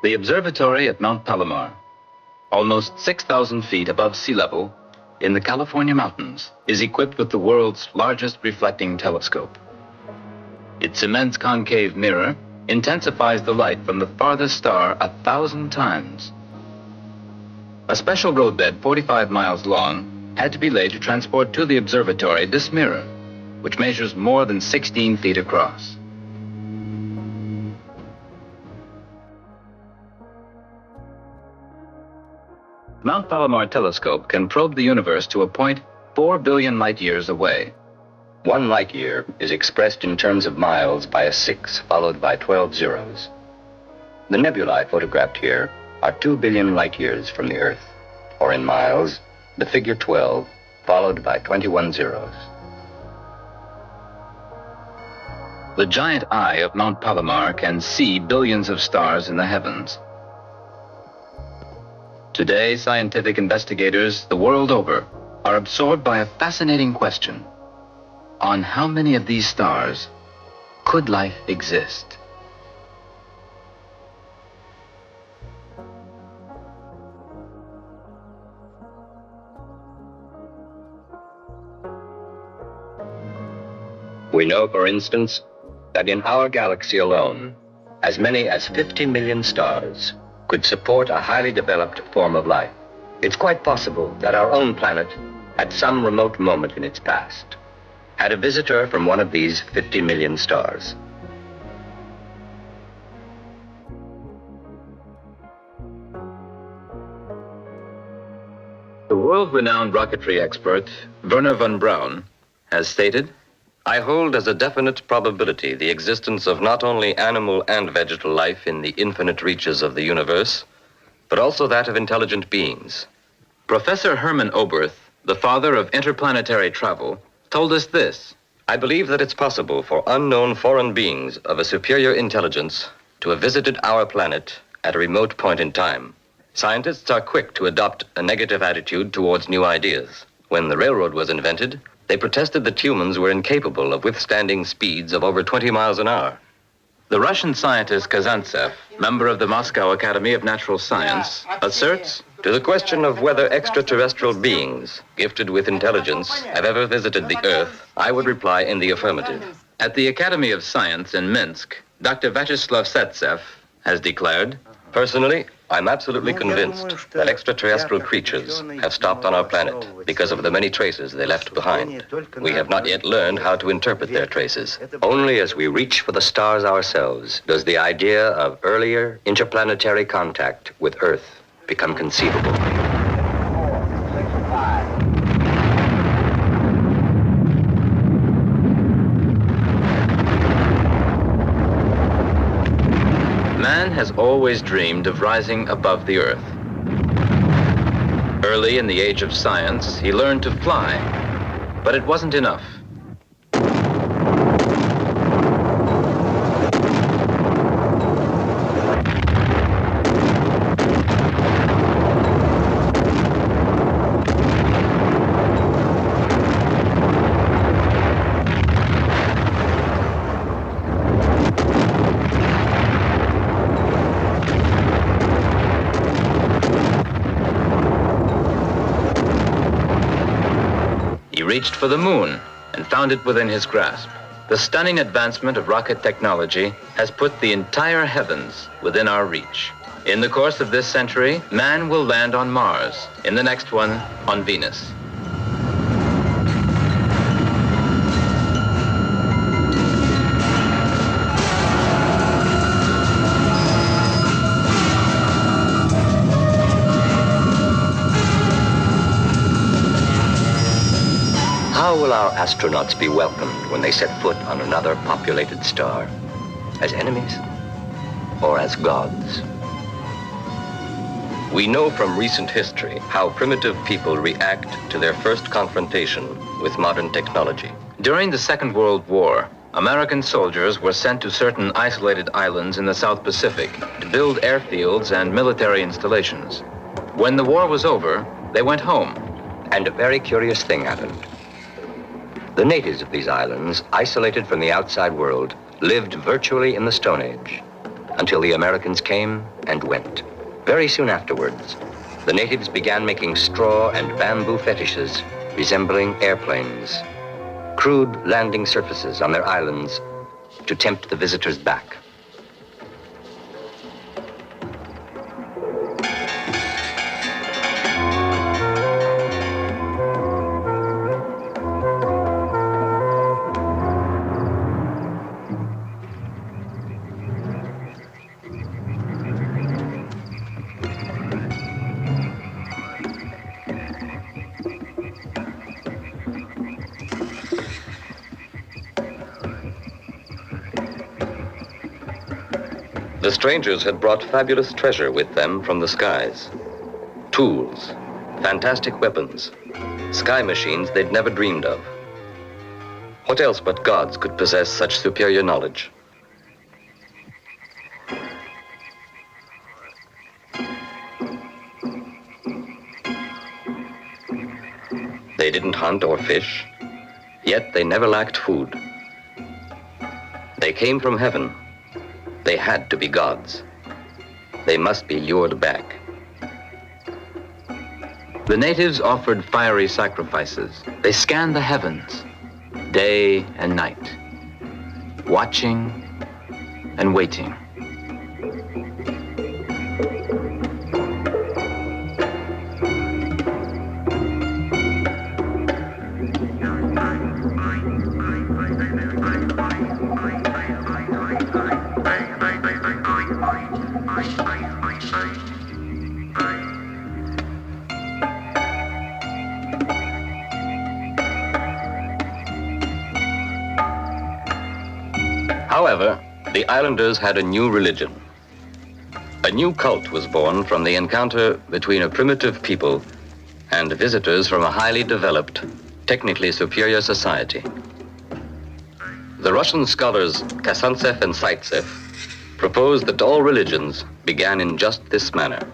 The observatory at Mount Palomar, almost 6,000 feet above sea level in the California mountains, is equipped with the world's largest reflecting telescope. Its immense concave mirror intensifies the light from the farthest star 1,000 times. A special roadbed 45 miles long had to be laid to transport to the observatory this mirror, which measures more than 16 feet across. Mount Palomar telescope can probe the universe to a point 4 billion light years away. 1 light year is expressed in terms of miles by a 6 followed by 12 zeros. The nebulae photographed here are 2 billion light years from the Earth, or in miles, the figure 12 followed by 21 zeros. The giant eye of Mount Palomar can see billions of stars in the heavens. Today, scientific investigators the world over are absorbed by a fascinating question: on how many of these stars could life exist? We know, for instance, that in our galaxy alone, as many as 50 million stars could support a highly developed form of life. It's quite possible that our own planet, at some remote moment in its past, had a visitor from one of these 50 million stars. The world-renowned rocketry expert, Wernher von Braun, has stated, "I hold as a definite probability the existence of not only animal and vegetal life in the infinite reaches of the universe, but also that of intelligent beings." Professor Hermann Oberth, the father of interplanetary travel, told us this: "I believe that it's possible for unknown foreign beings of a superior intelligence to have visited our planet at a remote point in time. Scientists are quick to adopt a negative attitude towards new ideas. When the railroad was invented, they protested that humans were incapable of withstanding speeds of over 20 miles an hour." The Russian scientist Kazantsev, member of the Moscow Academy of Natural Science, asserts, "To the question of whether extraterrestrial beings, gifted with intelligence, have ever visited the Earth, I would reply in the affirmative." At the Academy of Science in Minsk, Dr. Vyacheslav Setsev has declared, "Personally, I'm absolutely convinced that extraterrestrial creatures have stopped on our planet because of the many traces they left behind. We have not yet learned how to interpret their traces. Only as we reach for the stars ourselves does the idea of earlier interplanetary contact with Earth become conceivable." Man has always dreamed of rising above the Earth. Early in the age of science, he learned to fly, but it wasn't enough. He reached for the moon and found it within his grasp. The stunning advancement of rocket technology has put the entire heavens within our reach. In the course of this century, man will land on Mars, in the next one, on Venus. How will our astronauts be welcomed when they set foot on another populated star? As enemies or as gods? We know from recent history how primitive people react to their first confrontation with modern technology. During the Second World War, American soldiers were sent to certain isolated islands in the South Pacific to build airfields and military installations. When the war was over, they went home. And a very curious thing happened. The natives of these islands, isolated from the outside world, lived virtually in the Stone Age, until the Americans came and went. Very soon afterwards, the natives began making straw and bamboo fetishes resembling airplanes, crude landing surfaces on their islands to tempt the visitors back. The strangers had brought fabulous treasure with them from the skies. Tools, fantastic weapons, sky machines they'd never dreamed of. What else but gods could possess such superior knowledge? They didn't hunt or fish, yet they never lacked food. They came from heaven. They had to be gods. They must be lured back. The natives offered fiery sacrifices. They scanned the heavens, day and night, watching and waiting. However, the islanders had a new religion. A new cult was born from the encounter between a primitive people and visitors from a highly developed, technically superior society. The Russian scholars Kazantsev and Zaitsev proposed that all religions began in just this manner.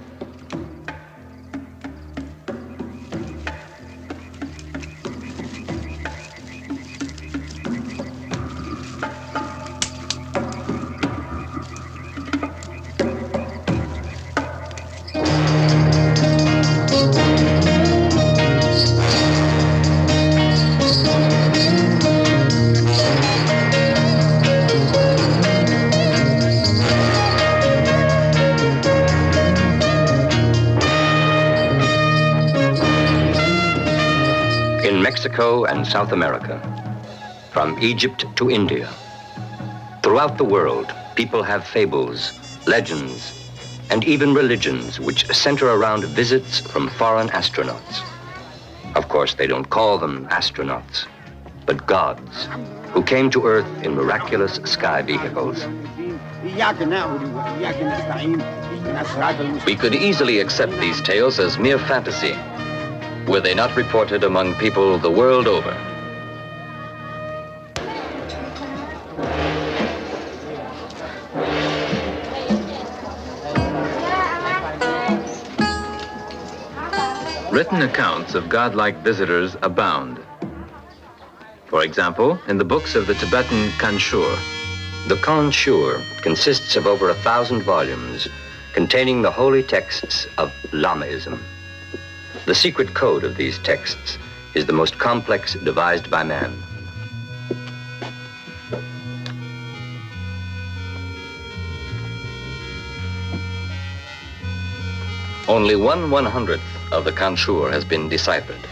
In Mexico and South America, from Egypt to India, throughout the world, people have fables, legends, and even religions which center around visits from foreign astronauts. Of course, they don't call them astronauts, but gods who came to Earth in miraculous sky vehicles. We could easily accept these tales as mere fantasy, were they not reported among people the world over. Written accounts of godlike visitors abound. For example, in the books of the Tibetan Kanshur. The Kanshur consists of over 1,000 volumes containing the holy texts of Lamaism. The secret code of these texts is the most complex devised by man. Only 1/100th of the Kanshur has been deciphered.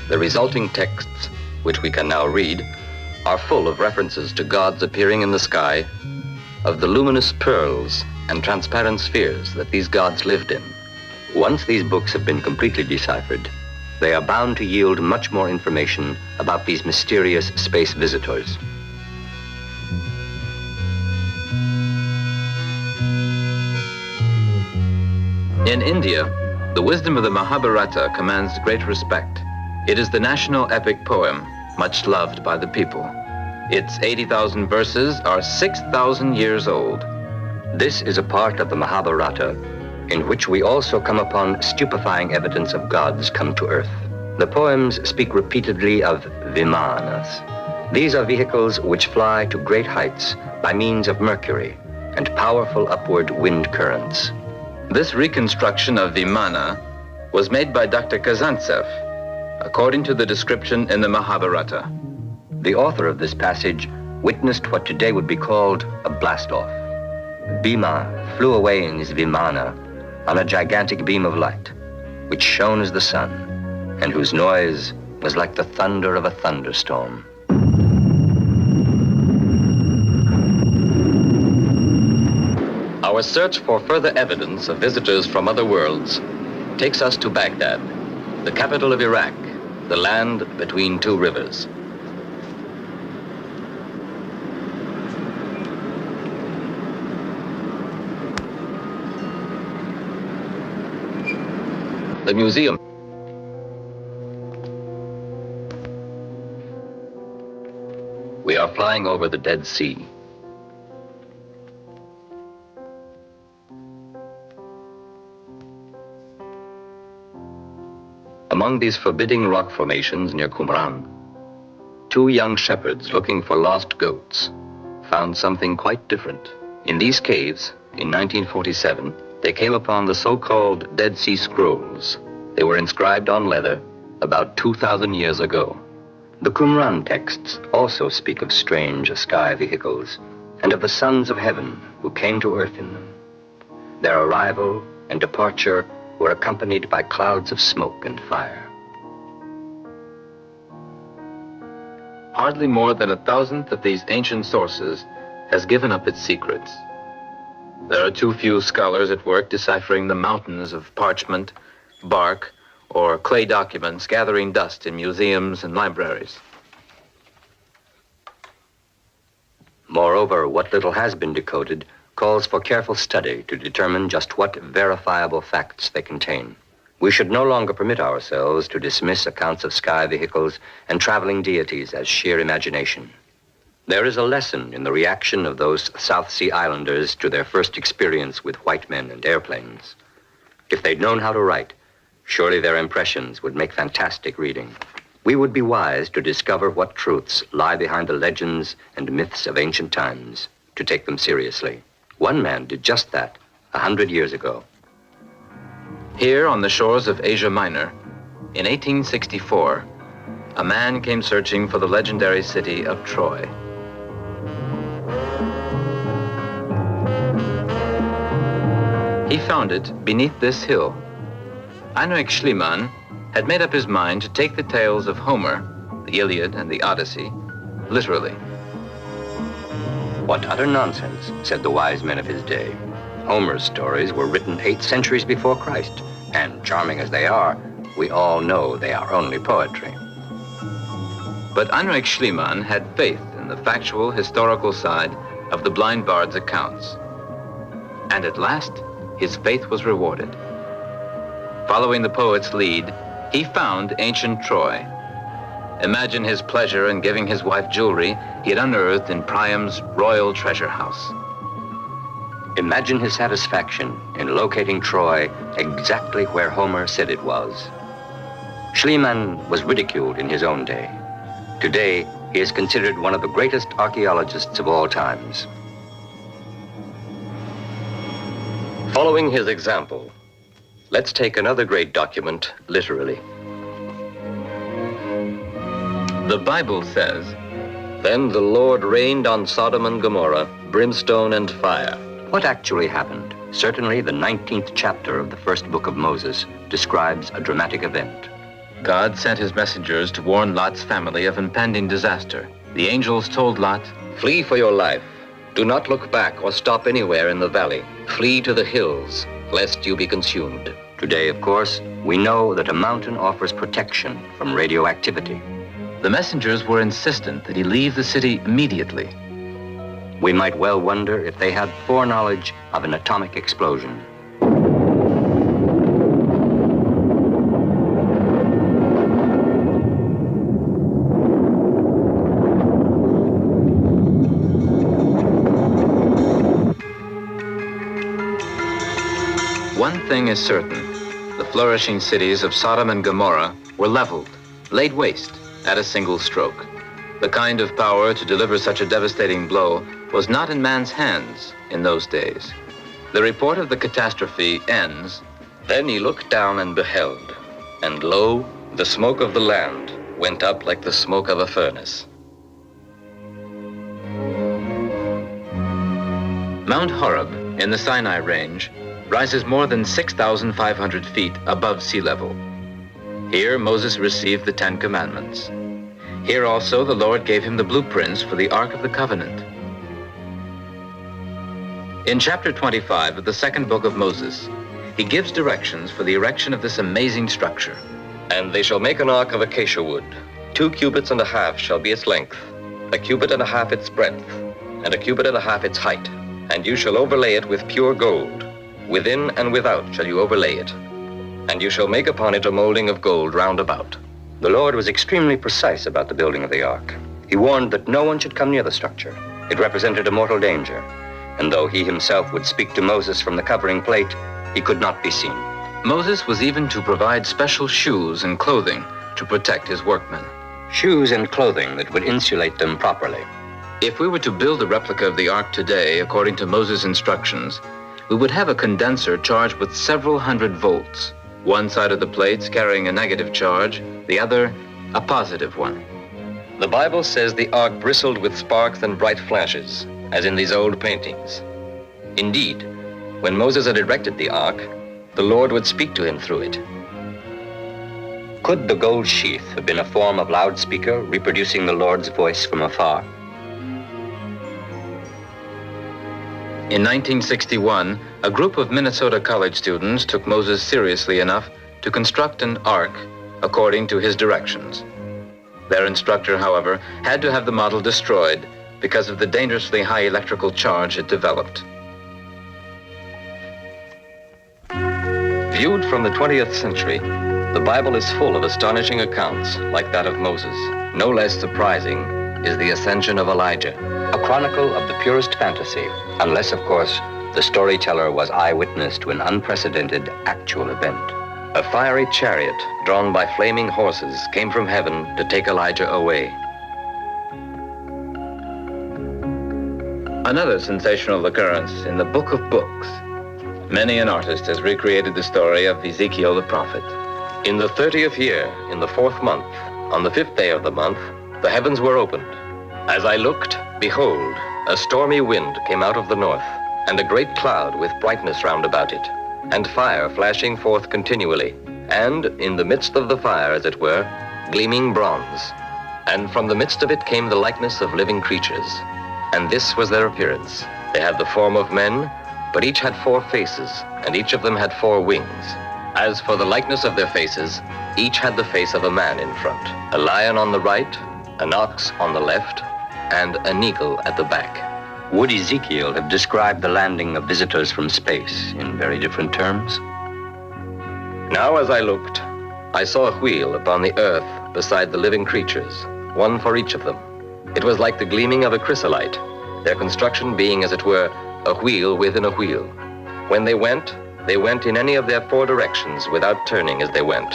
The resulting texts, which we can now read, are full of references to gods appearing in the sky, of the luminous pearls and transparent spheres that these gods lived in. Once these books have been completely deciphered, they are bound to yield much more information about these mysterious space visitors. In India, the wisdom of the Mahabharata commands great respect. It is the national epic poem, much loved by the people. Its 80,000 verses are 6,000 years old. This is a part of the Mahabharata in which we also come upon stupefying evidence of gods come to Earth. The poems speak repeatedly of Vimanas, These are vehicles which fly to great heights by means of mercury and powerful upward wind currents. This reconstruction of Vimana was made by Dr. Kazantsev, according to the description in the Mahabharata. The author of this passage witnessed what today would be called a blast-off. Bhima flew away in his Vimana on a gigantic beam of light, which shone as the sun, and whose noise was like the thunder of a thunderstorm. Our search for further evidence of visitors from other worlds takes us to Baghdad, the capital of Iraq, the land between two rivers. The museum. We are flying over the Dead Sea. Among these forbidding rock formations near Qumran, two young shepherds looking for lost goats found something quite different. In these caves, in 1947, they came upon the so-called Dead Sea Scrolls. They were inscribed on leather about 2,000 years ago. The Qumran texts also speak of strange sky vehicles and of the sons of heaven who came to earth in them. Their arrival and departure were accompanied by clouds of smoke and fire. Hardly more than 1,000th of these ancient sources has given up its secrets. There are too few scholars at work deciphering the mountains of parchment, bark, or clay documents gathering dust in museums and libraries. Moreover, what little has been decoded calls for careful study to determine just what verifiable facts they contain. We should no longer permit ourselves to dismiss accounts of sky vehicles and traveling deities as sheer imagination. There is a lesson in the reaction of those South Sea Islanders to their first experience with white men and airplanes. If they'd known how to write, surely their impressions would make fantastic reading. We would be wise to discover what truths lie behind the legends and myths of ancient times, to take them seriously. One man did just that 100 years ago. Here on the shores of Asia Minor, in 1864, a man came searching for the legendary city of Troy. He found it beneath this hill. Heinrich Schliemann had made up his mind to take the tales of Homer, the Iliad and the Odyssey, literally. What utter nonsense, said the wise men of his day. Homer's stories were written 8 centuries before Christ, and charming as they are, we all know they are only poetry. But Heinrich Schliemann had faith in the factual, historical side of the blind bard's accounts. And at last, his faith was rewarded. Following the poet's lead, he found ancient Troy. Imagine his pleasure in giving his wife jewelry he had unearthed in Priam's royal treasure house. Imagine his satisfaction in locating Troy exactly where Homer said it was. Schliemann was ridiculed in his own day. Today, he is considered one of the greatest archaeologists of all times. Following his example, let's take another great document literally. The Bible says, "Then the Lord rained on Sodom and Gomorrah brimstone and fire." What actually happened? Certainly the 19th chapter of the first book of Moses describes a dramatic event. God sent his messengers to warn Lot's family of impending disaster. The angels told Lot, "Flee for your life. Do not look back or stop anywhere in the valley. Flee to the hills, lest you be consumed." Today, of course, we know that a mountain offers protection from radioactivity. The messengers were insistent that he leave the city immediately. We might well wonder if they had foreknowledge of an atomic explosion. One thing is certain, the flourishing cities of Sodom and Gomorrah were leveled, laid waste at a single stroke. The kind of power to deliver such a devastating blow was not in man's hands in those days. The report of the catastrophe ends, Then he looked down and beheld, and lo, the smoke of the land went up like the smoke of a furnace. Mount Horeb in the Sinai Range rises more than 6,500 feet above sea level. Here Moses received the Ten Commandments. Here also the Lord gave him the blueprints for the Ark of the Covenant. In chapter 25 of the second book of Moses, he gives directions for the erection of this amazing structure. And they shall make an ark of acacia wood. 2 cubits and a half shall be its length, 1 cubit and a half its breadth, and 1 cubit and a half its height. And you shall overlay it with pure gold. Within and without shall you overlay it. And you shall make upon it a molding of gold round about. The Lord was extremely precise about the building of the ark. He warned that no one should come near the structure. It represented a mortal danger. And though he himself would speak to Moses from the covering plate, he could not be seen. Moses was even to provide special shoes and clothing to protect his workmen. Shoes and clothing that would insulate them properly. If we were to build a replica of the ark today, according to Moses' instructions, we would have a condenser charged with several hundred volts. One side of the plates carrying a negative charge, the other a positive one. The Bible says the ark bristled with sparks and bright flashes, as in these old paintings. Indeed, when Moses had erected the ark, the Lord would speak to him through it. Could the gold sheath have been a form of loudspeaker reproducing the Lord's voice from afar? In 1961, a group of Minnesota college students took Moses seriously enough to construct an ark according to his directions. Their instructor, however, had to have the model destroyed because of the dangerously high electrical charge it developed. Viewed from the 20th century, the Bible is full of astonishing accounts like that of Moses. No less surprising is the ascension of Elijah, a chronicle of the purest fantasy, unless, of course, the storyteller was eyewitness to an unprecedented actual event. A fiery chariot drawn by flaming horses came from heaven to take Elijah away. Another sensational occurrence in the Book of Books. Many an artist has recreated the story of Ezekiel the prophet. In the 30th year, in the 4th month, on the 5th day of the month, the heavens were opened. As I looked, behold, a stormy wind came out of the north, and a great cloud with brightness round about it, and fire flashing forth continually, and in the midst of the fire, as it were, gleaming bronze. And from the midst of it came the likeness of living creatures. And this was their appearance. They had the form of men, but each had 4 faces, and each of them had 4 wings. As for the likeness of their faces, each had the face of a man in front, a lion on the right, an ox on the left, and an eagle at the back. Would Ezekiel have described the landing of visitors from space in very different terms? Now as I looked, I saw a wheel upon the earth beside the living creatures, one for each of them. It was like the gleaming of a chrysolite, their construction being, as it were, a wheel within a wheel. When they went in any of their 4 directions without turning as they went.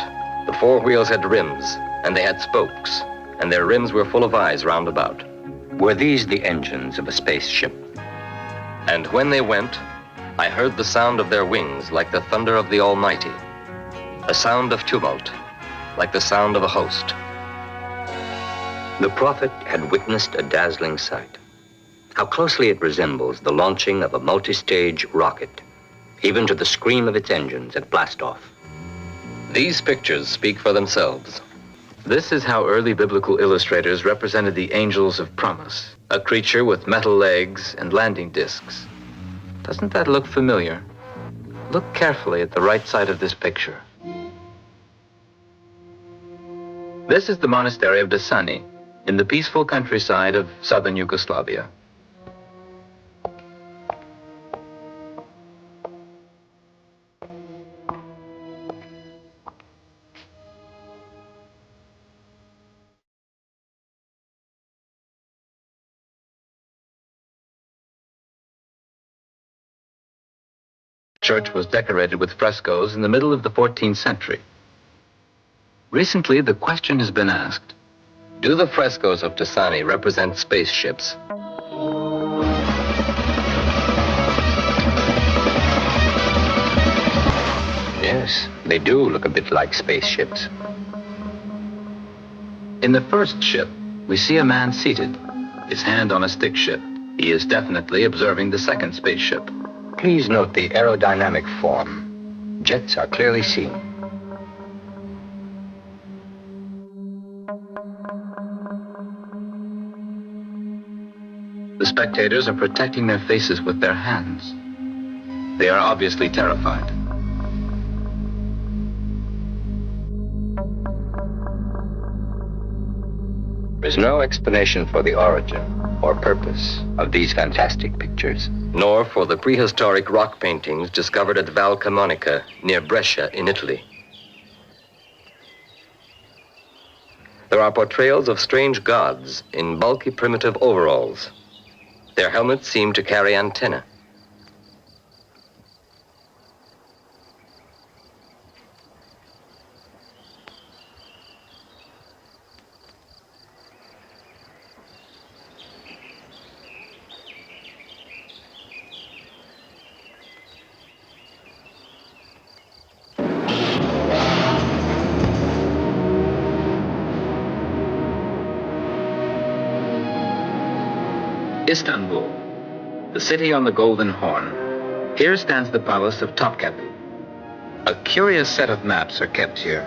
The 4 wheels had rims, and they had spokes, and their rims were full of eyes round about. Were these the engines of a spaceship? And when they went, I heard the sound of their wings like the thunder of the Almighty, a sound of tumult, like the sound of a host. The prophet had witnessed a dazzling sight. How closely it resembles the launching of a multi-stage rocket, even to the scream of its engines at blastoff. These pictures speak for themselves. This is how early biblical illustrators represented the angels of promise, a creature with metal legs and landing discs. Doesn't that look familiar? Look carefully at the right side of this picture. This is the monastery of Dasani in the peaceful countryside of southern Yugoslavia. The church was decorated with frescoes in the middle of the 14th century. Recently, the question has been asked, Do the frescoes of Tuscany represent spaceships? Yes, they do look a bit like spaceships. In the first ship, we see a man seated, his hand on a stick shift. He is definitely observing the second spaceship. Please note the aerodynamic form. Jets are clearly seen. The spectators are protecting their faces with their hands. They are obviously terrified. There's no explanation for the origin or purpose of these fantastic pictures, nor for the prehistoric rock paintings discovered at Val Camonica near Brescia in Italy. There are portrayals of strange gods in bulky primitive overalls. Their helmets seem to carry antennae. Istanbul, the city on the Golden Horn. Here stands the palace of Topkapi. A curious set of maps are kept here,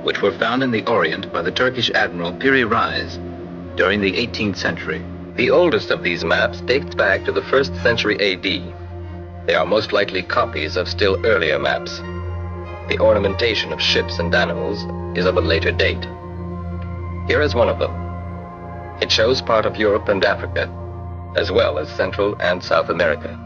which were found in the Orient by the Turkish admiral Piri Reis during the 18th century. The oldest of these maps dates back to the 1st century AD. They are most likely copies of still earlier maps. The ornamentation of ships and animals is of a later date. Here is one of them. It shows part of Europe and Africa, as well as Central and South America.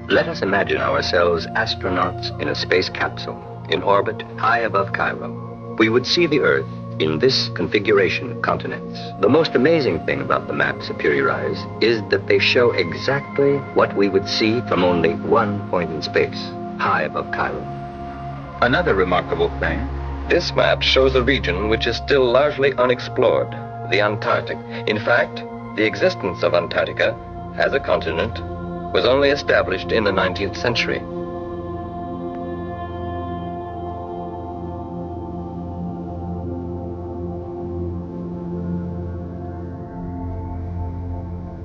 Let us imagine ourselves astronauts in a space capsule in orbit high above Cairo. We would see the Earth in this configuration of continents. The most amazing thing about the maps of Piri Reis is that they show exactly what we would see from only one point in space, high above Cairo. Another remarkable thing, this map shows a region which is still largely unexplored, the Antarctic. In fact, the existence of Antarctica as a continent was only established in the 19th century.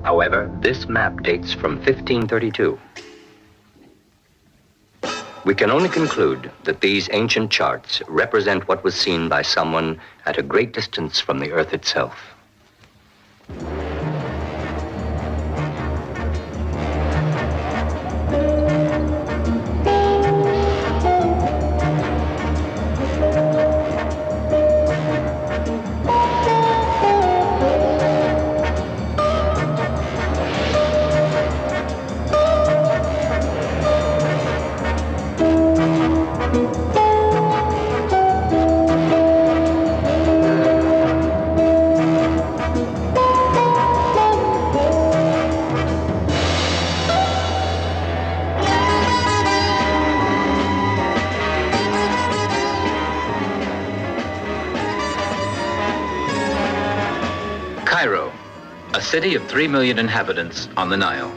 However, this map dates from 1532. We can only conclude that these ancient charts represent what was seen by someone at a great distance from the Earth itself. Cairo, a city of 3 million inhabitants on the Nile.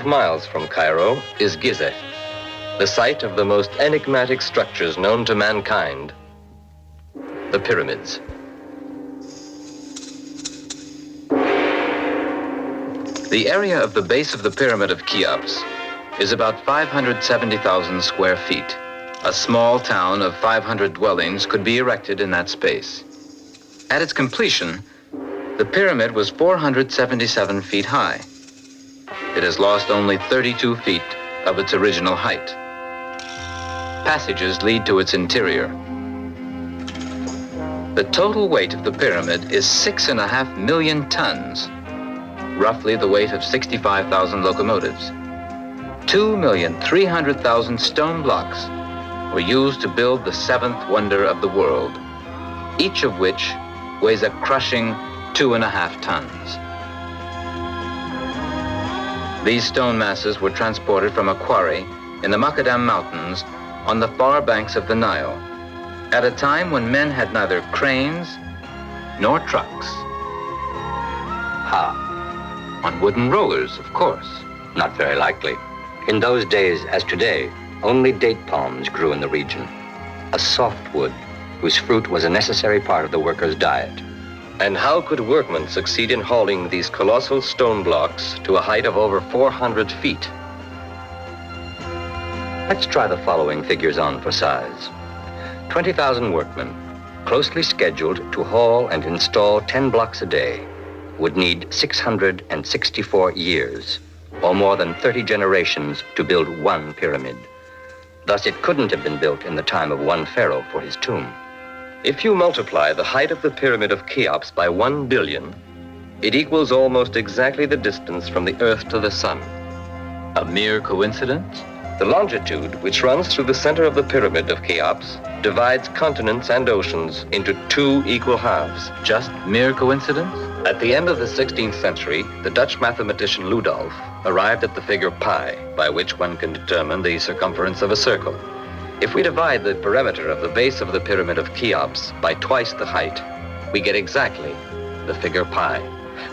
Miles from Cairo is Gizeh, the site of the most enigmatic structures known to mankind, the pyramids. The area of the base of the Pyramid of Cheops is about 570,000 square feet. A small town of 500 dwellings could be erected in that space. At its completion, the pyramid was 477 feet high. It has lost only 32 feet of its original height. Passages lead to its interior. The total weight of the pyramid is 6.5 million tons, roughly the weight of 65,000 locomotives. 2,300,000 stone blocks were used to build the seventh wonder of the world, each of which weighs a crushing 2.5 tons. These stone masses were transported from a quarry in the Macadam Mountains on the far banks of the Nile, at a time when men had neither cranes nor trucks. How? On wooden rollers, of course. Not very likely. In those days, as today, only date palms grew in the region, a softwood whose fruit was a necessary part of the workers' diet. And how could workmen succeed in hauling these colossal stone blocks to a height of over 400 feet? Let's try the following figures on for size. 20,000 workmen, closely scheduled to haul and install 10 blocks a day, would need 664 years, or more than 30 generations, to build one pyramid. Thus, it couldn't have been built in the time of one pharaoh for his tomb. If you multiply the height of the Pyramid of Cheops by 1 billion, it equals almost exactly the distance from the Earth to the Sun. A mere coincidence? The longitude, which runs through the center of the Pyramid of Cheops, divides continents and oceans into 2 equal halves. Just mere coincidence? At the end of the 16th century, the Dutch mathematician Ludolf arrived at the figure pi, by which one can determine the circumference of a circle. If we divide the perimeter of the base of the Pyramid of Cheops by twice the height, we get exactly the figure pi,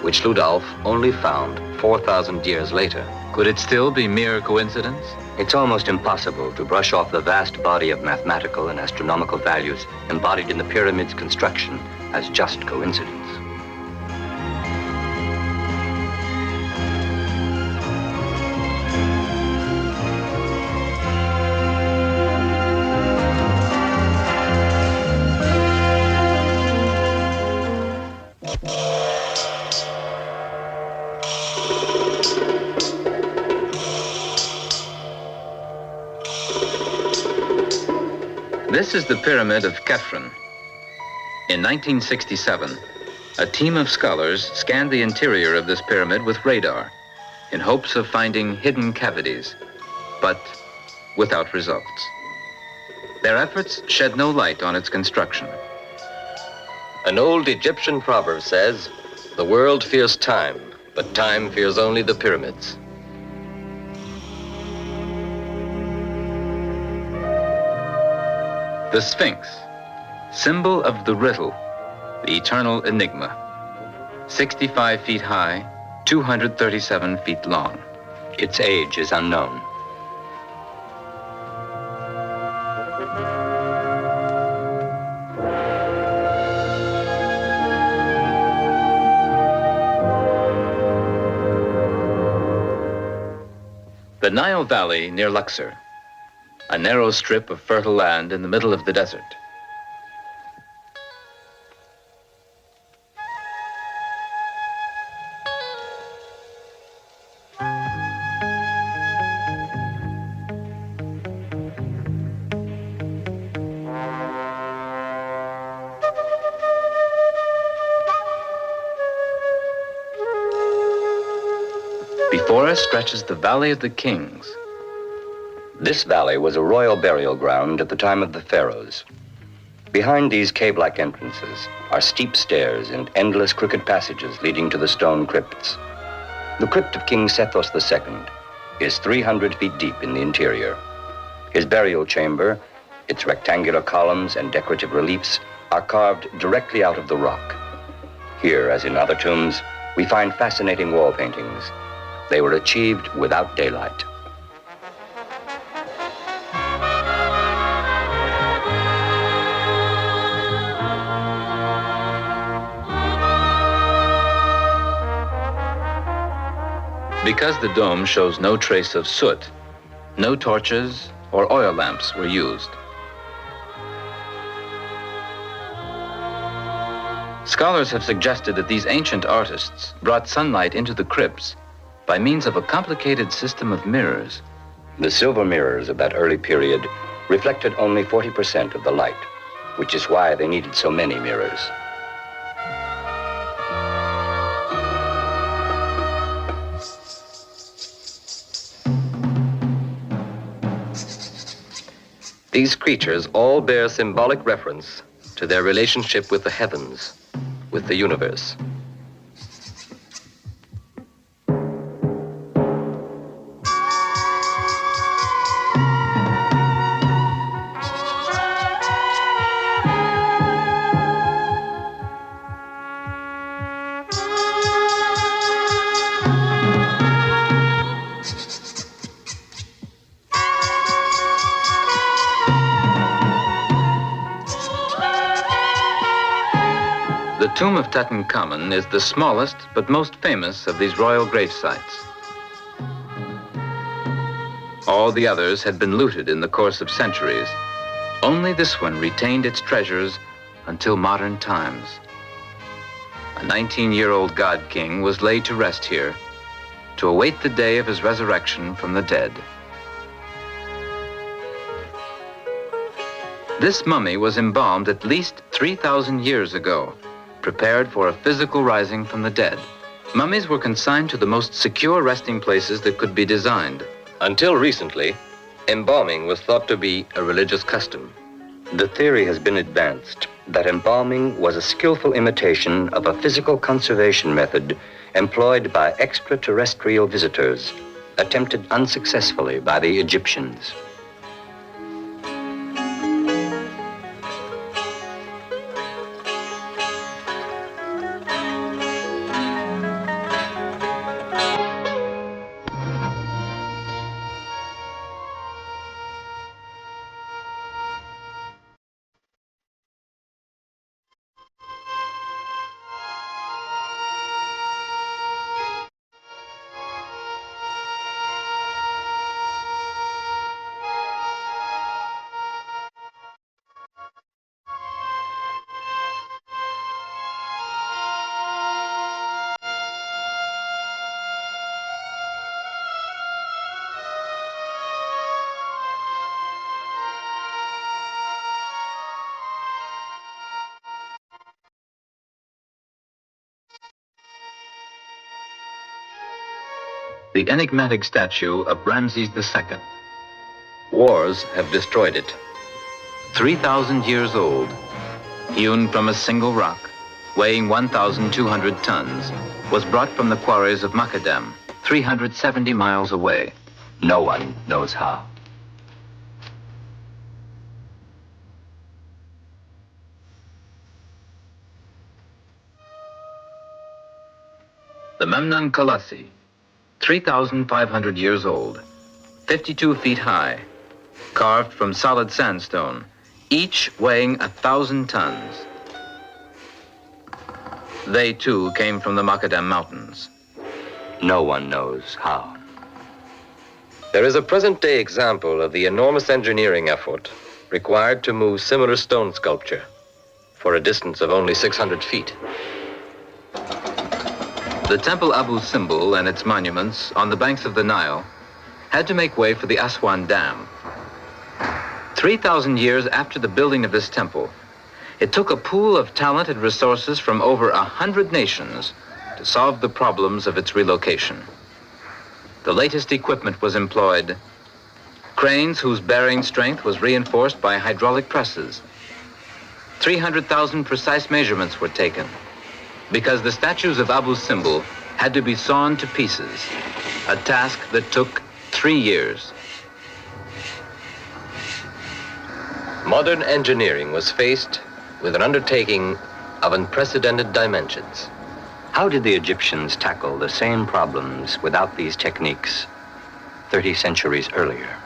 which Ludolf only found 4,000 years later. Could it still be mere coincidence? It's almost impossible to brush off the vast body of mathematical and astronomical values embodied in the pyramid's construction as just coincidence. This is the Pyramid of Khafre. In 1967, a team of scholars scanned the interior of this pyramid with radar in hopes of finding hidden cavities, but without results. Their efforts shed no light on its construction. An old Egyptian proverb says, "The world fears time, but time fears only the pyramids." The Sphinx, symbol of the riddle, the eternal enigma. 65 feet high, 237 feet long. Its age is unknown. The Nile Valley near Luxor, a narrow strip of fertile land in the middle of the desert. Before us stretches the Valley of the Kings. This valley was a royal burial ground at the time of the pharaohs. Behind these cave-like entrances are steep stairs and endless crooked passages leading to the stone crypts. The crypt of King Sethos II is 300 feet deep in the interior. His burial chamber, its rectangular columns and decorative reliefs are carved directly out of the rock. Here, as in other tombs, we find fascinating wall paintings. They were achieved without daylight. Because the dome shows no trace of soot, no torches or oil lamps were used. Scholars have suggested that these ancient artists brought sunlight into the crypts by means of a complicated system of mirrors. The silver mirrors of that early period reflected only 40% of the light. which is why they needed so many mirrors. These creatures all bear symbolic reference to their relationship with the heavens, with the universe. The tomb of Tutankhamun is the smallest but most famous of these royal grave sites. All the others had been looted in the course of centuries. Only this one retained its treasures until modern times. A 19-year-old god king was laid to rest here to await the day of his resurrection from the dead. This mummy was embalmed at least 3,000 years ago, prepared for a physical rising from the dead. Mummies were consigned to the most secure resting places that could be designed. Until recently, embalming was thought to be a religious custom. The theory has been advanced that embalming was a skillful imitation of a physical conservation method employed by extraterrestrial visitors, attempted unsuccessfully by the Egyptians. The enigmatic statue of Ramses II. Wars have destroyed it. 3,000 years old, hewn from a single rock, weighing 1,200 tons, was brought from the quarries of Macadam, 370 miles away. No one knows how. The Memnon Colossi, 3,500 years old, 52 feet high, carved from solid sandstone, each weighing 1,000 tons. They too came from the Macadam Mountains. No one knows how. There is a present-day example of the enormous engineering effort required to move similar stone sculpture for a distance of only 600 feet. The Temple Abu Simbel and its monuments on the banks of the Nile had to make way for the Aswan Dam. 3,000 years after the building of this temple, it took a pool of talent and resources from over 100 nations to solve the problems of its relocation. The latest equipment was employed, cranes whose bearing strength was reinforced by hydraulic presses. 300,000 precise measurements were taken, because the statues of Abu Simbel had to be sawn to pieces, a task that took 3 years. Modern engineering was faced with an undertaking of unprecedented dimensions. How did the Egyptians tackle the same problems without these techniques 30 centuries earlier?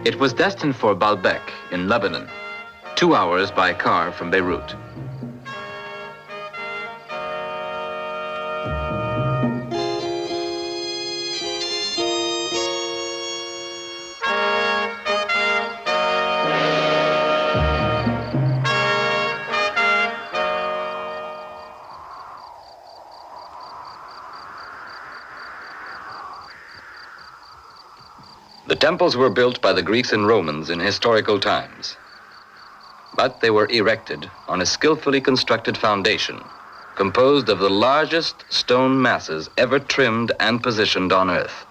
It was destined for Baalbek in Lebanon, 2 hours by car from Beirut. The temples were built by the Greeks and Romans in historical times, but they were erected on a skillfully constructed foundation composed of the largest stone masses ever trimmed and positioned on Earth.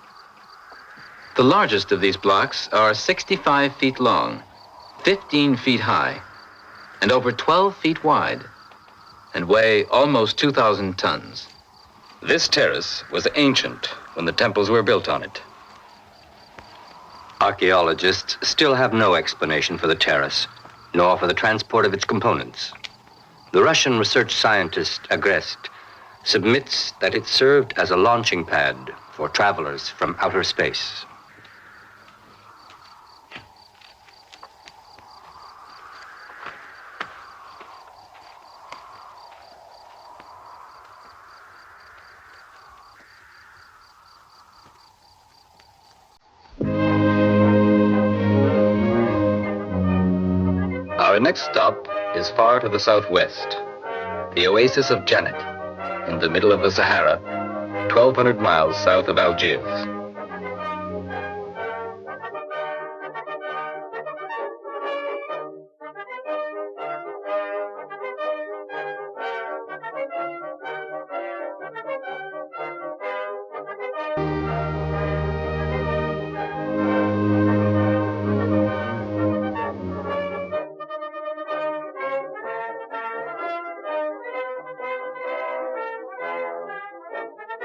The largest of these blocks are 65 feet long, 15 feet high, and over 12 feet wide, and weigh almost 2,000 tons. This terrace was ancient when the temples were built on it. Archaeologists still have no explanation for the terrace, nor for the transport of its components. The Russian research scientist Agrest submits that it served as a launching pad for travelers from outer space. Our next stop is far to the southwest, the oasis of Janet, in the middle of the Sahara, 1,200 miles south of Algiers.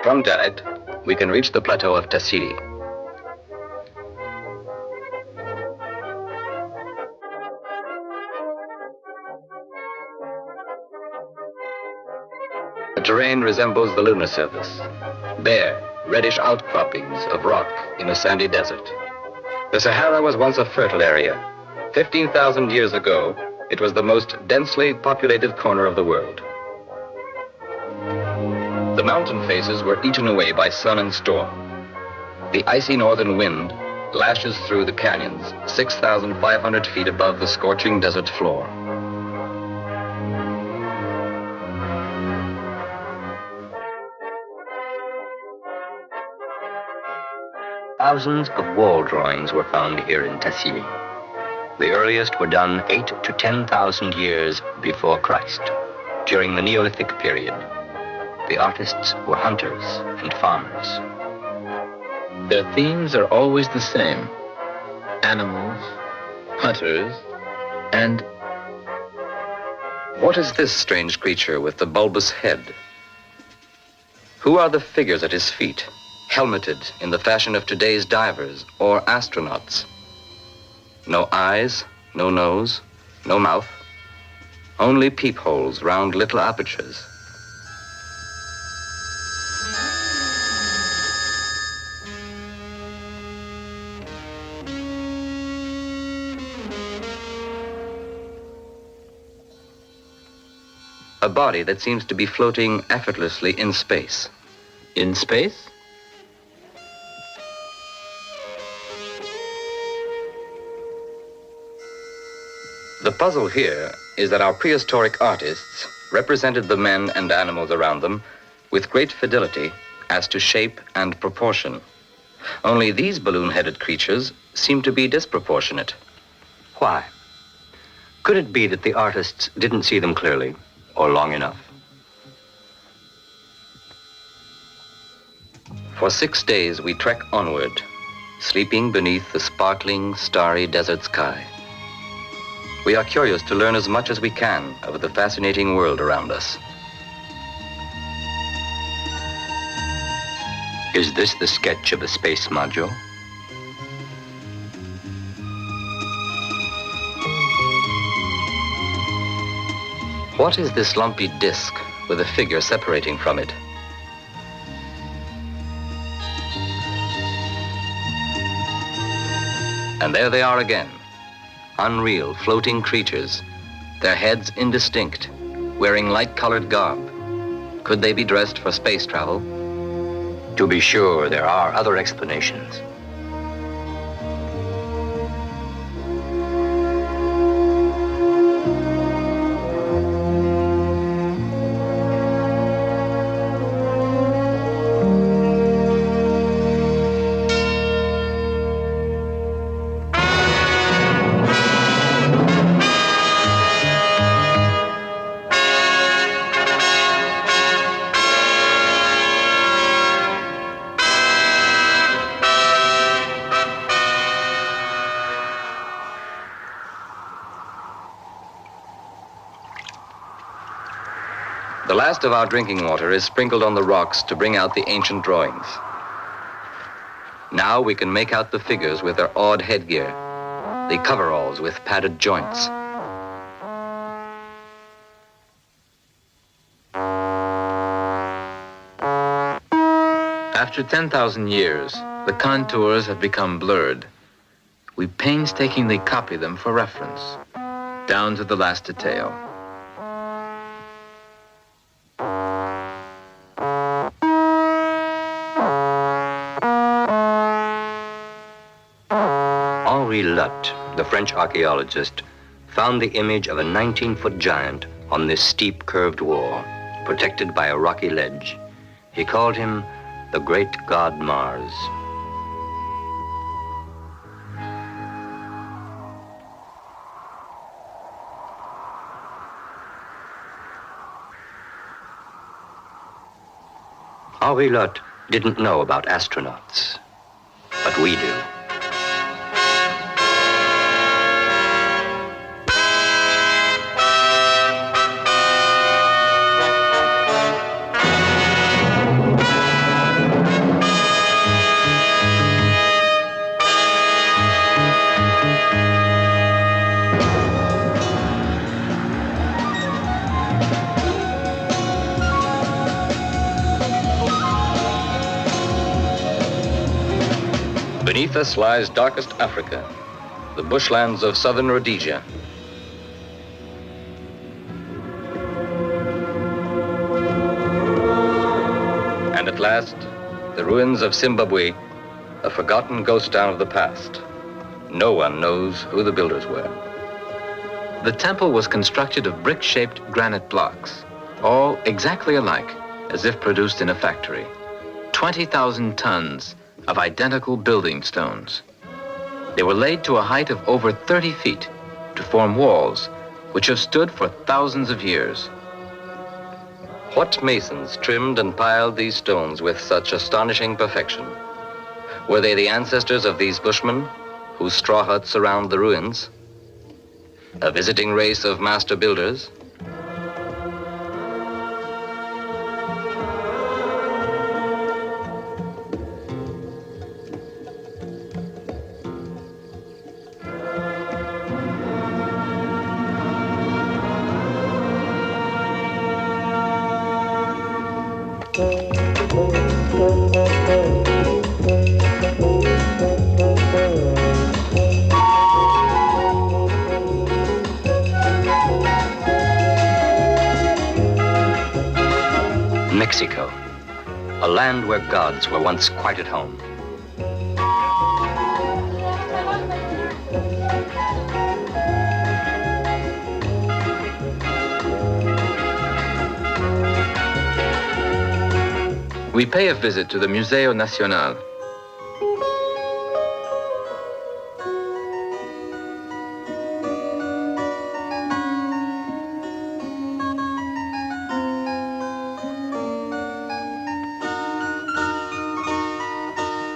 From Janet, we can reach the plateau of Tassili. The terrain resembles the lunar surface, bare, reddish outcroppings of rock in a sandy desert. The Sahara was once a fertile area. 15,000 years ago, it was the most densely populated corner of the world. The mountain faces were eaten away by sun and storm. The icy northern wind lashes through the canyons 6,500 feet above the scorching desert floor. Thousands of wall drawings were found here in Tassili. The earliest were done 8,000 to 10,000 years before Christ, during the Neolithic period. The artists were hunters and farmers. Their themes are always the same: animals, hunters, and... What is this strange creature with the bulbous head? Who are the figures at his feet, helmeted in the fashion of today's divers or astronauts? No eyes, no nose, no mouth, only peepholes round little apertures. A body that seems to be floating effortlessly in space. In space? The puzzle here is that our prehistoric artists represented the men and animals around them with great fidelity as to shape and proportion. Only these balloon-headed creatures seem to be disproportionate. Why? Could it be that the artists didn't see them clearly or long enough? For 6 days we trek onward, sleeping beneath the sparkling, starry desert sky. We are curious to learn as much as we can of the fascinating world around us. Is this the sketch of a space module? What is this lumpy disc with a figure separating from it? And there they are again, unreal, floating creatures, their heads indistinct, wearing light-colored garb. Could they be dressed for space travel? To be sure, there are other explanations. The last of our drinking water is sprinkled on the rocks to bring out the ancient drawings. Now we can make out the figures with their odd headgear, the coveralls with padded joints. After 10,000 years, the contours have become blurred. We painstakingly copy them for reference, down to the last detail. Henri Lutte, the French archaeologist, found the image of a 19-foot giant on this steep curved wall, protected by a rocky ledge. He called him the great god Mars. Henri Lutte didn't know about astronauts, but we do. Beneath us lies darkest Africa, the bushlands of southern Rhodesia. And at last, the ruins of Zimbabwe, a forgotten ghost town of the past. No one knows who the builders were. The temple was constructed of brick-shaped granite blocks, all exactly alike, as if produced in a factory. 20,000 tons of identical building stones. They were laid to a height of over 30 feet to form walls which have stood for thousands of years. What masons trimmed and piled these stones with such astonishing perfection? Were they the ancestors of these bushmen whose straw huts surround the ruins? A visiting race of master builders? Mexico, a land where gods were once quite at home. We pay a visit to the Museo Nacional.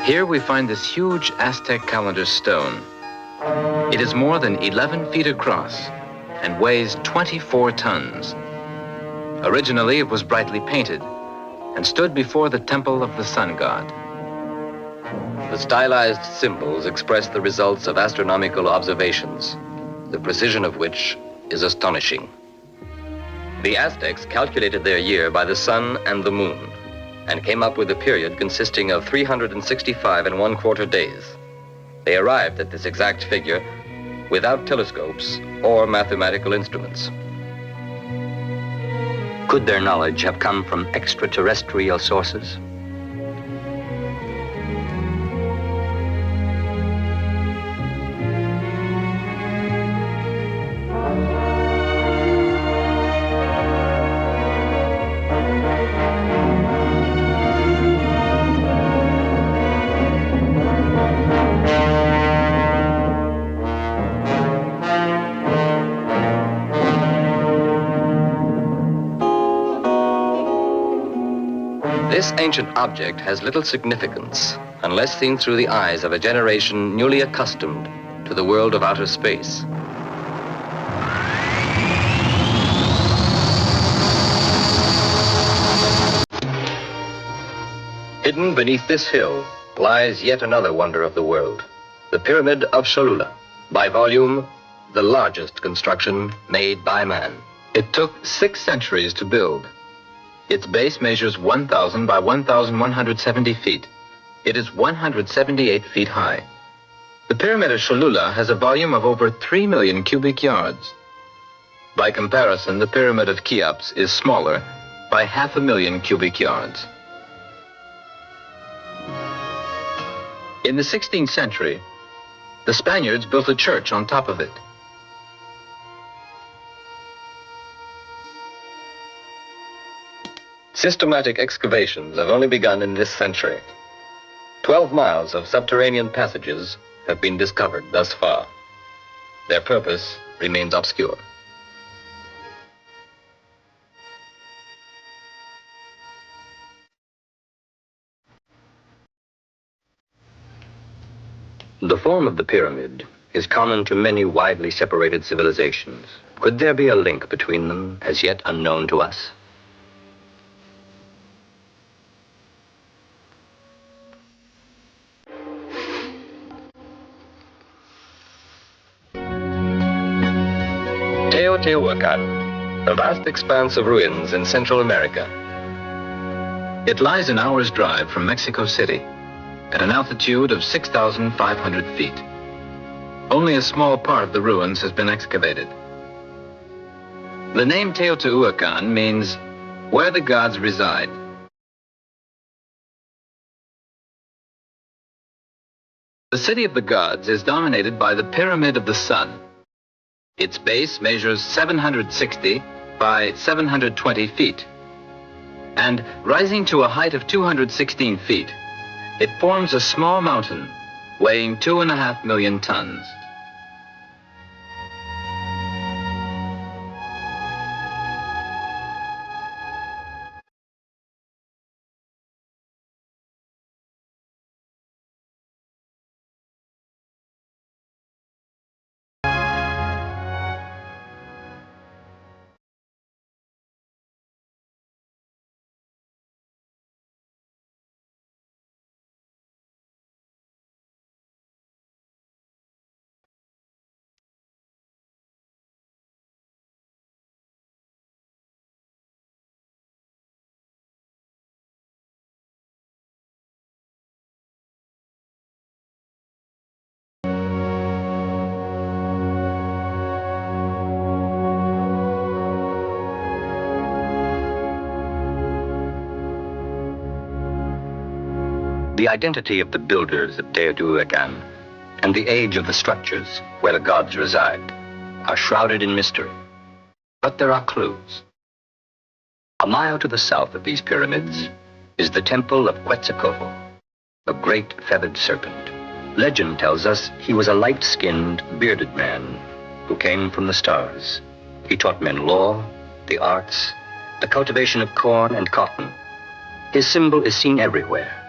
Here we find this huge Aztec calendar stone. It is more than 11 feet across and weighs 24 tons. Originally, it was brightly painted and stood before the temple of the sun god. The stylized symbols express the results of astronomical observations, the precision of which is astonishing. The Aztecs calculated their year by the sun and the moon, and came up with a period consisting of 365 1/4 days. They arrived at this exact figure without telescopes or mathematical instruments. Could their knowledge have come from extraterrestrial sources? This ancient object has little significance unless seen through the eyes of a generation newly accustomed to the world of outer space. Hidden beneath this hill lies yet another wonder of the world, the Pyramid of Cholula, by volume, the largest construction made by man. It took 6 centuries to build. Its base measures 1,000 by 1,170 feet. It is 178 feet high. The Pyramid of Cholula has a volume of over 3 million cubic yards. By comparison, the Pyramid of Cheops is smaller by 500,000 cubic yards. In the 16th century, the Spaniards built a church on top of it. Systematic excavations have only begun in this century. 12 miles of subterranean passages have been discovered thus far. Their purpose remains obscure. The form of the pyramid is common to many widely separated civilizations. Could there be a link between them as yet unknown to us? Teotihuacan, a vast expanse of ruins in Central America. It lies an hour's drive from Mexico City at an altitude of 6,500 feet. Only a small part of the ruins has been excavated. The name Teotihuacan means where the gods reside. The city of the gods is dominated by the Pyramid of the Sun. Its base measures 760 by 720 feet. And rising to a height of 216 feet, it forms a small mountain weighing 2.5 million tons. The identity of the builders of Teotihuacan and the age of the structures where the gods reside are shrouded in mystery. But there are clues. A mile to the south of these pyramids is the temple of Quetzalcoatl, a great feathered serpent. Legend tells us he was a light-skinned, bearded man who came from the stars. He taught men law, the arts, the cultivation of corn and cotton. His symbol is seen everywhere,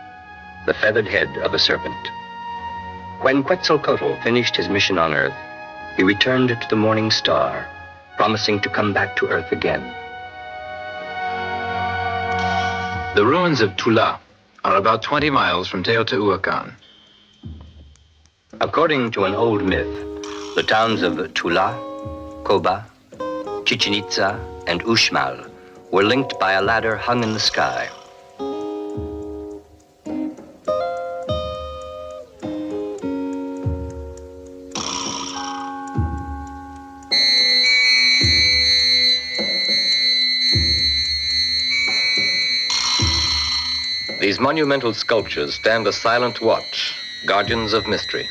the feathered head of a serpent. When Quetzalcoatl finished his mission on Earth, he returned to the morning star, promising to come back to Earth again. The ruins of Tula are about 20 miles from Teotihuacan. According to an old myth, the towns of Tula, Coba, Chichen Itza, and Uxmal were linked by a ladder hung in the sky. These monumental sculptures stand a silent watch, guardians of mystery.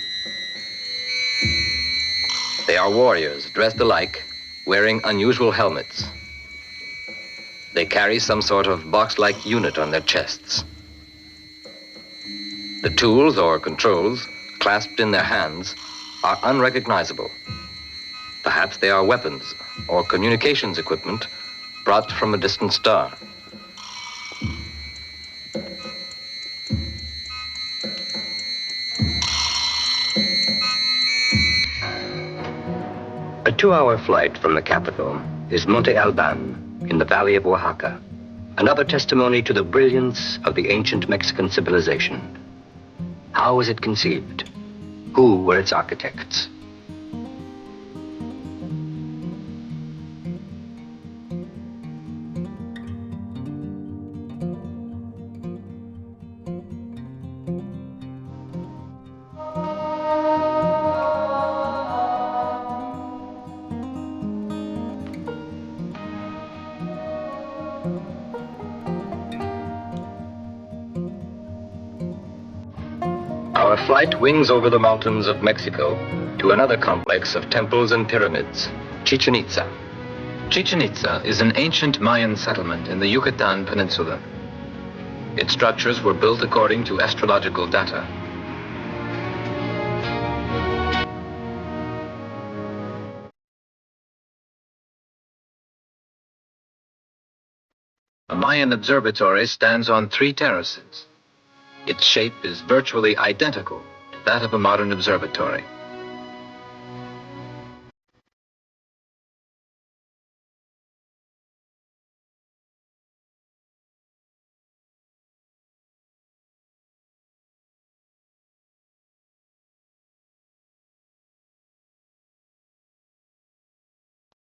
They are warriors dressed alike, wearing unusual helmets. They carry some sort of box-like unit on their chests. The tools or controls, clasped in their hands, are unrecognizable. Perhaps they are weapons or communications equipment brought from a distant star. A 2-hour flight from the capital is Monte Alban in the valley of Oaxaca, another testimony to the brilliance of the ancient Mexican civilization. How was it conceived? Who were its architects? Our flight wings over the mountains of Mexico to another complex of temples and pyramids, Chichen Itza. Chichen Itza is an ancient Mayan settlement in the Yucatan Peninsula. Its structures were built according to astrological data. A Mayan observatory stands on 3 terraces. Its shape is virtually identical to that of a modern observatory.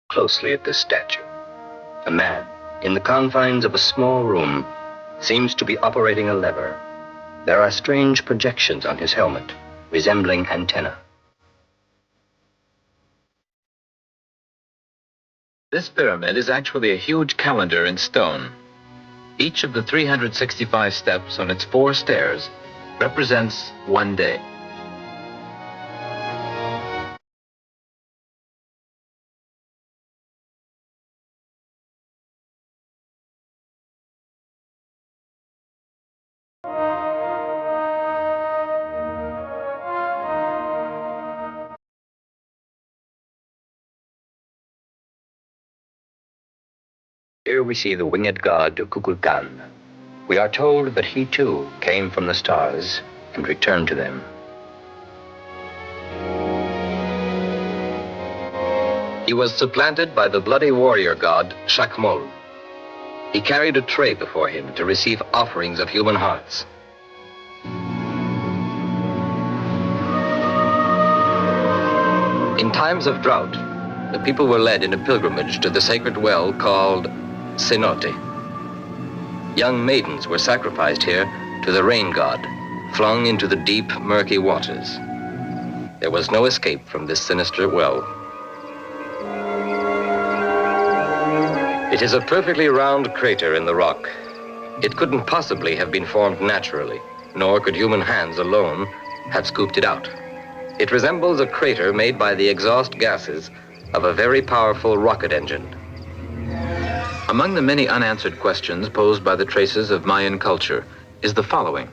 Closely at this statue, a man in the confines of a small room seems to be operating a lever. There are strange projections on his helmet, resembling antennae. This pyramid is actually a huge calendar in stone. Each of the 365 steps on its 4 stairs represents one day. Here we see the winged god Kukulkan. We are told that he too came from the stars and returned to them. He was supplanted by the bloody warrior god Shakmol. He carried a tray before him to receive offerings of human hearts. In times of drought, the people were led in a pilgrimage to the sacred well called cenote. Young maidens were sacrificed here to the rain god, flung into the deep, murky waters. There was no escape from this sinister well. It is a perfectly round crater in the rock. It couldn't possibly have been formed naturally, nor could human hands alone have scooped it out. It resembles a crater made by the exhaust gases of a very powerful rocket engine. Among the many unanswered questions posed by the traces of Mayan culture is the following.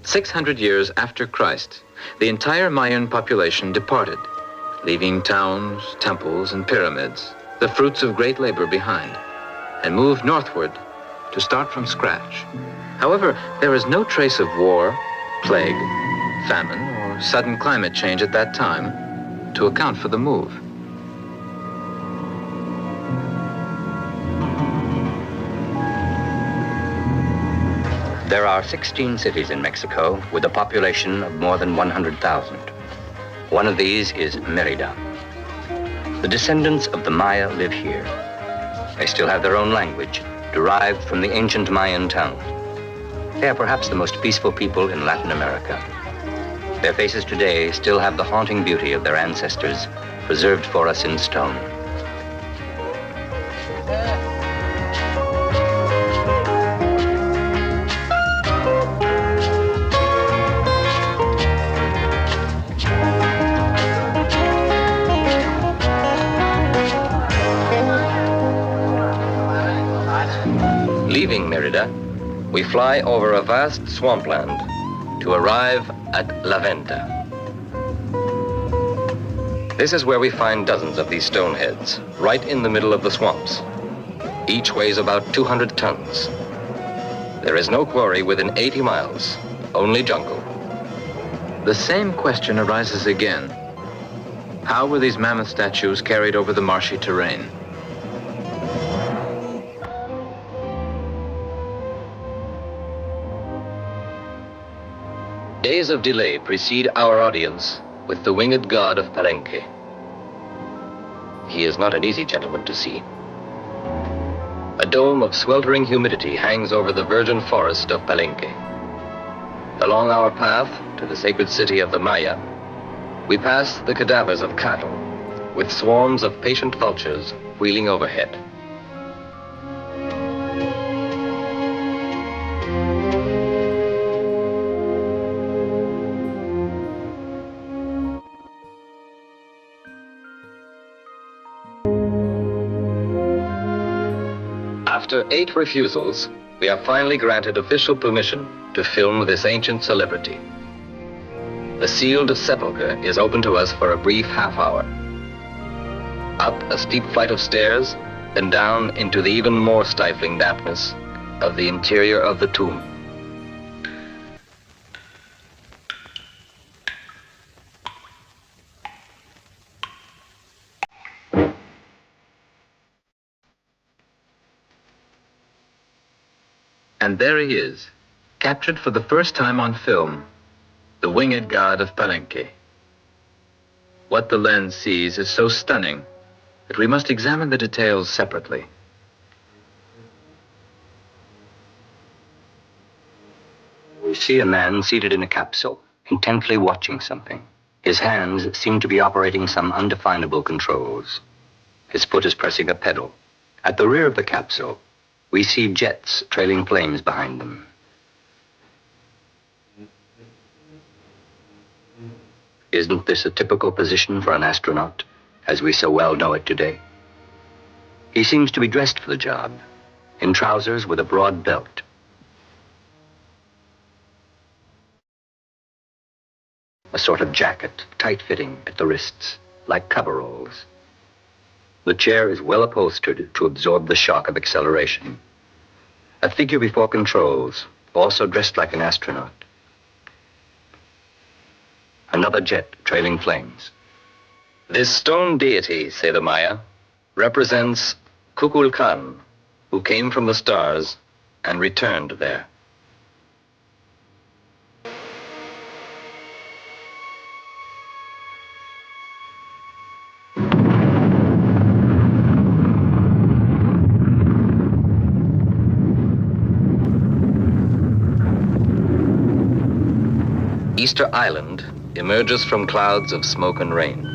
600 years after Christ, the entire Mayan population departed, leaving towns, temples, and pyramids, the fruits of great labor behind, and moved northward to start from scratch. However, there is no trace of war, plague, famine, or sudden climate change at that time to account for the move. There are 16 cities in Mexico with a population of more than 100,000. One of these is Mérida. The descendants of the Maya live here. They still have their own language, derived from the ancient Mayan tongue. They are perhaps the most peaceful people in Latin America. Their faces today still have the haunting beauty of their ancestors, preserved for us in stone. Merida, we fly over a vast swampland to arrive at La Venta. This is where we find dozens of these stoneheads, right in the middle of the swamps. Each weighs about 200 tons. There is no quarry within 80 miles, only jungle. The same question arises again. How were these mammoth statues carried over the marshy terrain? Days of delay precede our audience with the winged god of Palenque. He is not an easy gentleman to see. A dome of sweltering humidity hangs over the virgin forest of Palenque. Along our path to the sacred city of the Maya, we pass the cadavers of cattle with swarms of patient vultures wheeling overhead. After 8 refusals, we are finally granted official permission to film this ancient celebrity. The sealed sepulchre is open to us for a brief half hour. Up a steep flight of stairs, then down into the even more stifling dampness of the interior of the tomb. And there he is, captured for the first time on film, the winged god of Palenque. What the lens sees is so stunning that we must examine the details separately. We see a man seated in a capsule, intently watching something. His hands seem to be operating some undefinable controls. His foot is pressing a pedal. At the rear of the capsule, we see jets trailing flames behind them. Isn't this a typical position for an astronaut, as we so well know it today? He seems to be dressed for the job, in trousers with a broad belt. A sort of jacket, tight-fitting at the wrists, like coveralls. The chair is well upholstered to absorb the shock of acceleration. A figure before controls, also dressed like an astronaut. Another jet trailing flames. This stone deity, say the Maya, represents Kukulkan, who came from the stars and returned there. Easter Island emerges from clouds of smoke and rain.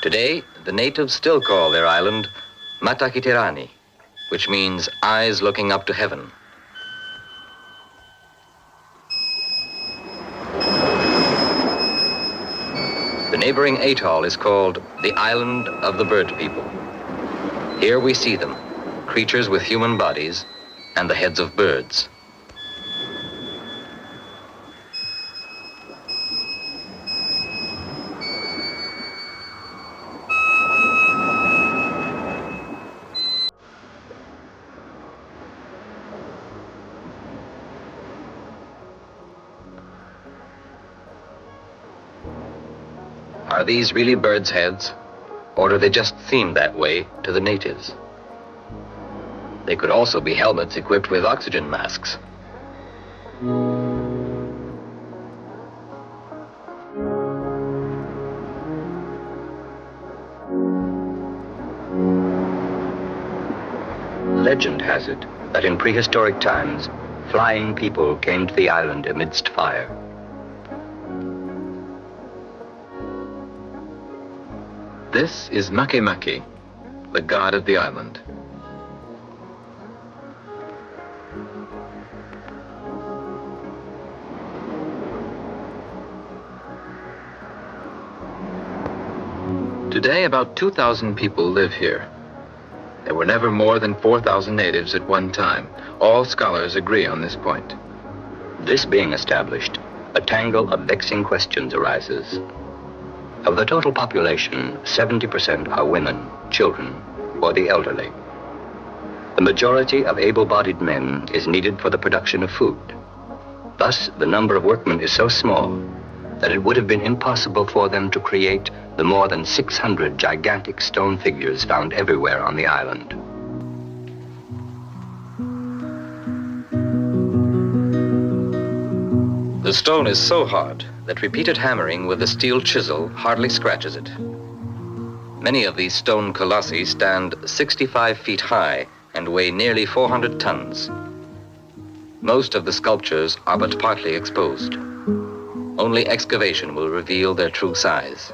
Today, the natives still call their island Matakitirani, which means eyes looking up to heaven. The neighboring atoll is called the Island of the Bird People. Here we see them, creatures with human bodies and the heads of birds. Are these really birds' heads, or do they just seem that way to the natives? They could also be helmets equipped with oxygen masks. Legend has it that in prehistoric times, flying people came to the island amidst fire. This is Makemake, the god of the island. Today, about 2,000 people live here. There were never more than 4,000 natives at one time. All scholars agree on this point. This being established, a tangle of vexing questions arises. Of the total population, 70% are women, children, or the elderly. The majority of able-bodied men is needed for the production of food. Thus, the number of workmen is so small that it would have been impossible for them to create the more than 600 gigantic stone figures found everywhere on the island. The stone is so hard that repeated hammering with a steel chisel hardly scratches it. Many of these stone colossi stand 65 feet high and weigh nearly 400 tons. Most of the sculptures are but partly exposed. Only excavation will reveal their true size.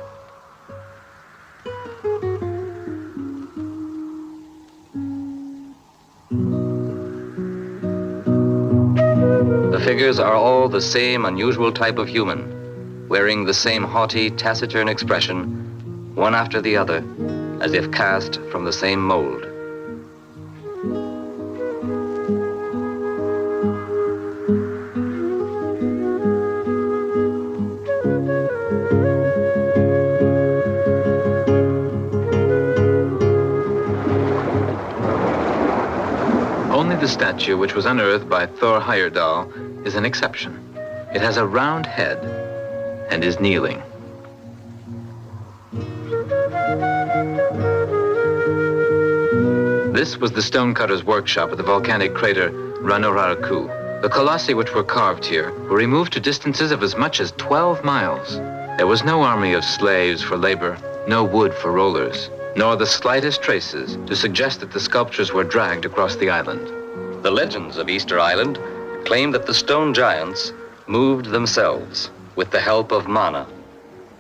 The figures are all the same unusual type of human, wearing the same haughty, taciturn expression, one after the other, as if cast from the same mold. Only the statue, which was unearthed by Thor Heyerdahl, is an exception. It has a round head and is kneeling. This was the stonecutter's workshop at the volcanic crater Ranoraraku. The colossi which were carved here were removed to distances of as much as 12 miles. There was no army of slaves for labor, no wood for rollers, nor the slightest traces to suggest that the sculptures were dragged across the island. The legends of Easter Island claim that the stone giants moved themselves with the help of mana,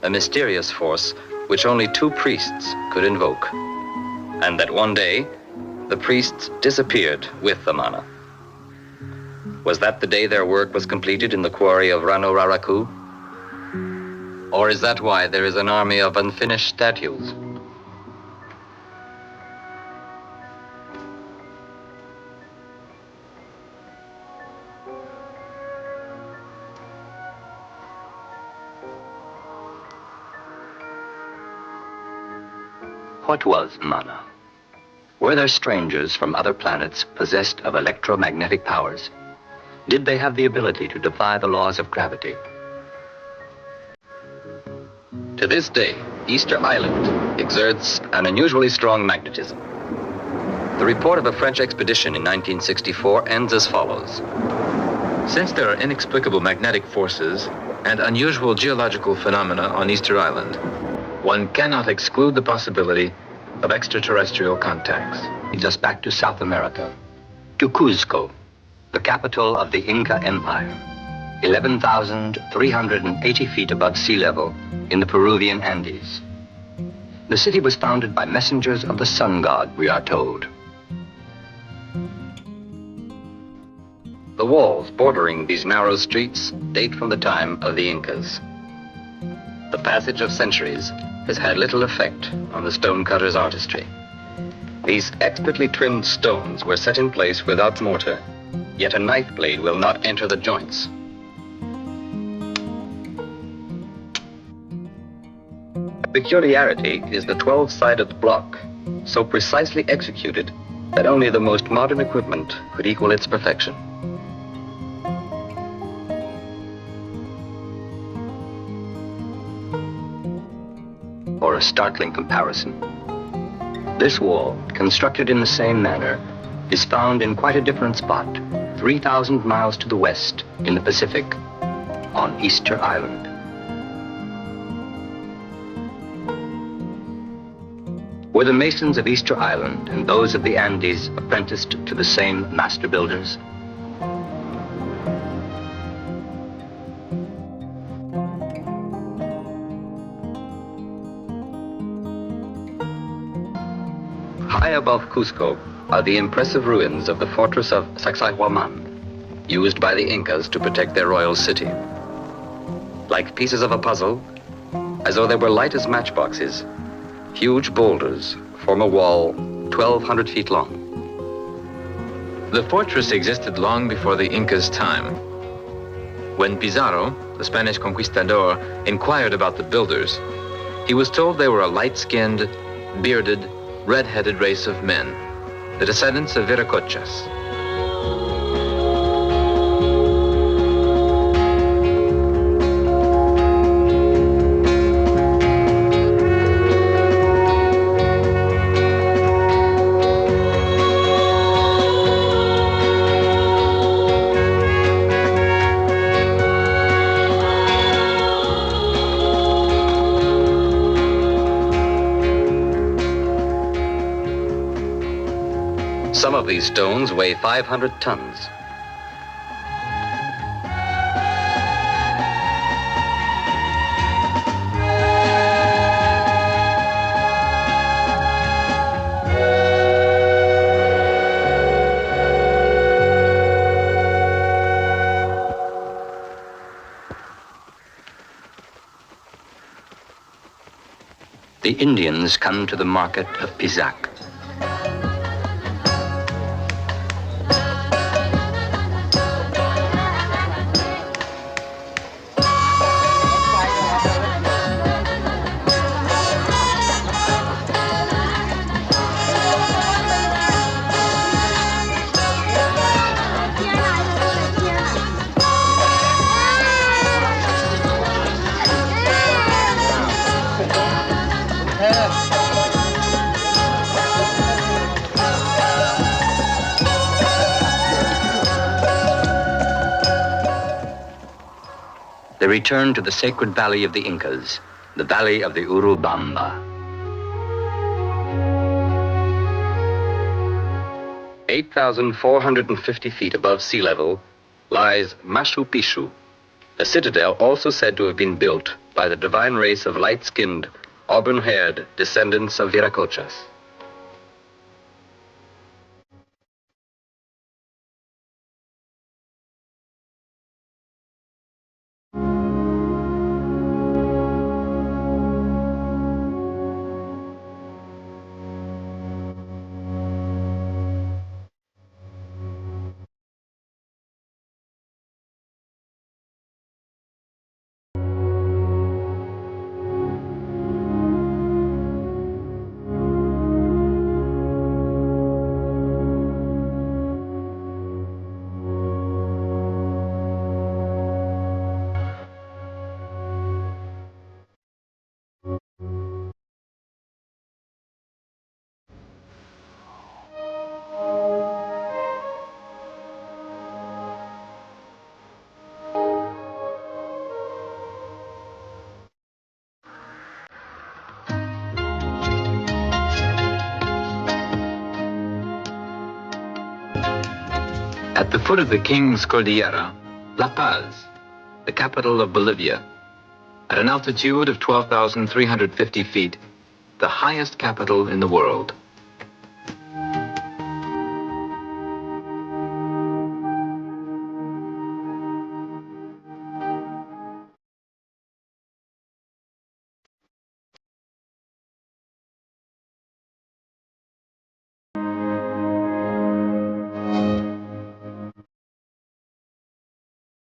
a mysterious force which only 2 priests could invoke, and that one day the priests disappeared with the mana. Was that the day their work was completed in the quarry of Ranoraraku? Or is that why there is an army of unfinished statues? What was mana? Were there strangers from other planets possessed of electromagnetic powers? Did they have the ability to defy the laws of gravity? To this day, Easter Island exerts an unusually strong magnetism. The report of a French expedition in 1964 ends as follows. Since there are inexplicable magnetic forces and unusual geological phenomena on Easter Island, one cannot exclude the possibility of extraterrestrial contacts. Leads us back to South America, to Cuzco, the capital of the Inca Empire, 11,380 feet above sea level in the Peruvian Andes. The city was founded by messengers of the sun god, we are told. The walls bordering these narrow streets date from the time of the Incas. The passage of centuries has had little effect on the stonecutter's artistry. These expertly trimmed stones were set in place without mortar, yet a knife blade will not enter the joints. A peculiarity is the 12-sided block, so precisely executed that only the most modern equipment could equal its perfection. For a startling comparison, this wall, constructed in the same manner, is found in quite a different spot, 3,000 miles to the west in the Pacific, on Easter Island. Were the masons of Easter Island and those of the Andes apprenticed to the same master builders? High above Cusco are the impressive ruins of the fortress of Sacsayhuaman, used by the Incas to protect their royal city. Like pieces of a puzzle, as though they were light as matchboxes, huge boulders form a wall 1,200 feet long. The fortress existed long before the Incas' time. When Pizarro, the Spanish conquistador, inquired about the builders, he was told they were a light-skinned, bearded, red-headed race of men, the descendants of Viracochas. Some of these stones weigh 500 tons. The Indians come to the market of Pisac. They return to the sacred valley of the Incas, the valley of the Urubamba. 8,450 feet above sea level lies Machu Picchu, a citadel also said to have been built by the divine race of light-skinned, auburn-haired descendants of Viracochas. At the foot of the King's Cordillera, La Paz, the capital of Bolivia, at an altitude of 12,350 feet, the highest capital in the world.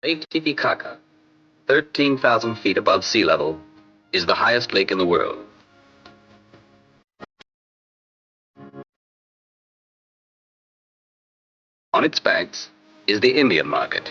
Lake Titicaca, 13,000 feet above sea level, is the highest lake in the world. On its banks is the Indian market.